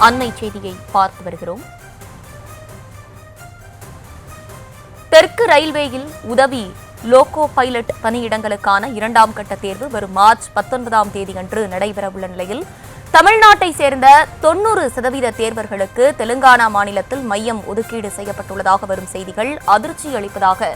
அண்மை செய்தியை பார்த்து வருகிறோம். தெற்கு ரயில்வேயில் உதவி லோகோ பைலட் பணியிடங்களுக்கான 2ஆம் கட்ட தேர்வு வரும் மார்ச் 19ஆம் தேதி அன்று நடைபெறவுள்ள நிலையில் தமிழ்நாட்டை சேர்ந்த 90% தேர்வர்களுக்கு தெலுங்கானா மாநிலத்தில் மையம் ஒதுக்கீடு செய்யப்பட்டுள்ளதாக வரும் செய்திகள் அதிர்ச்சி அளிப்பதாக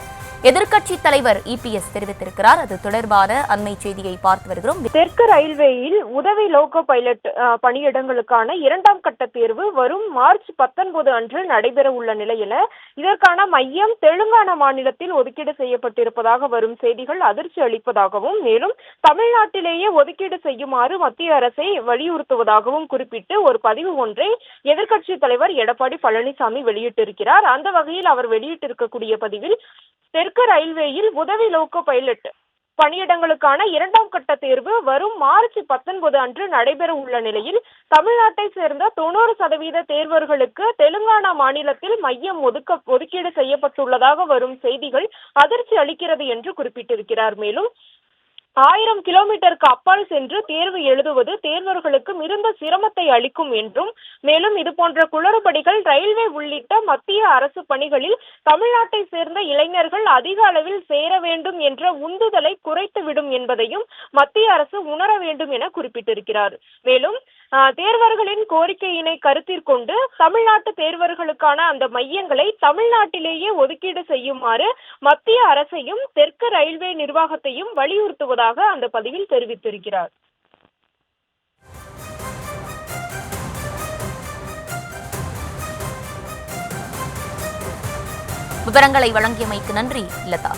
எதிர்க்கட்சித் தலைவர் இபிஎஸ் தெரிவித்திருக்கிறார். அது தொடர்பான அண்மை செய்தியை பார்த்து வருகிறோம். தெற்கு ரயில்வேயில் உதவி லோகோ பைலட் பணியிடங்களுக்கான 2ஆம் கட்ட தேர்வு வரும் மார்ச் 19 அன்று நடைபெற உள்ள நிலையில இதற்கான மையம் தெலுங்கானா மாநிலத்தில் ஒதுக்கீடு செய்யப்பட்டிருப்பதாக வரும் செய்திகள் அதிர்ச்சி அளிப்பதாகவும் மேலும் தமிழ்நாட்டிலேயே ஒதுக்கீடு செய்யுமாறு மத்திய அரசை வலியுறுத்துவதாகவும் குறிப்பிட்டு ஒரு பதிவு ஒன்றை எதிர்க்கட்சித் தலைவர் எடப்பாடி பழனிசாமி வெளியிட்டிருக்கிறார். அந்த வகையில் அவர் வெளியிட்டிருக்கக்கூடிய பதிவில் தெற்கு ரயில்வேயில் உதவி லோகோ பைலட் பணியிடங்களுக்கான 2ஆம் கட்ட தேர்வு வரும் மார்ச் 19 அன்று நடைபெற உள்ள நிலையில் தமிழ்நாட்டை சேர்ந்த 90% தேர்வர்களுக்கு தெலுங்கானா மாநிலத்தில் மையம் ஒதுக்கீடு செய்யப்பட்டுள்ளதாக வரும் செய்திகள் அதிர்ச்சி அளிக்கிறது என்று குறிப்பிட்டிருக்கிறார். மேலும் 1000 கிலோமீட்டருக்கு அப்பால் சென்று தேர்வு எழுதுவது தேர்வர்களுக்கு மிகுந்த சிரமத்தை அளிக்கும் என்றும் மேலும் இதுபோன்ற குளறுபடிகள் ரயில்வே உள்ளிட்ட மத்திய அரசு பணிகளில் தமிழ்நாட்டை சேர்ந்த இளைஞர்கள் அதிக அளவில் சேர வேண்டும் என்ற உந்துதலை குறைத்துவிடும் என்பதையும் மத்திய அரசு உணர வேண்டும் என குறிப்பிட்டிருக்கிறார். மேலும் தேர்வர்களின் கோரிக்கையினை கருத்திற்கொண்டு தமிழ்நாட்டு தேர்வர்களுக்கான அந்த மையங்களை தமிழ்நாட்டிலேயே ஒதுக்கீடு செய்யுமாறு மத்திய அரசையும் தெற்கு ரயில்வே நிர்வாகத்தையும் வலியுறுத்துவதாக அந்த பதிவில் தெரிவித்திருக்கிறார். விவரங்களை வழங்கியமைக்கு நன்றி லதா.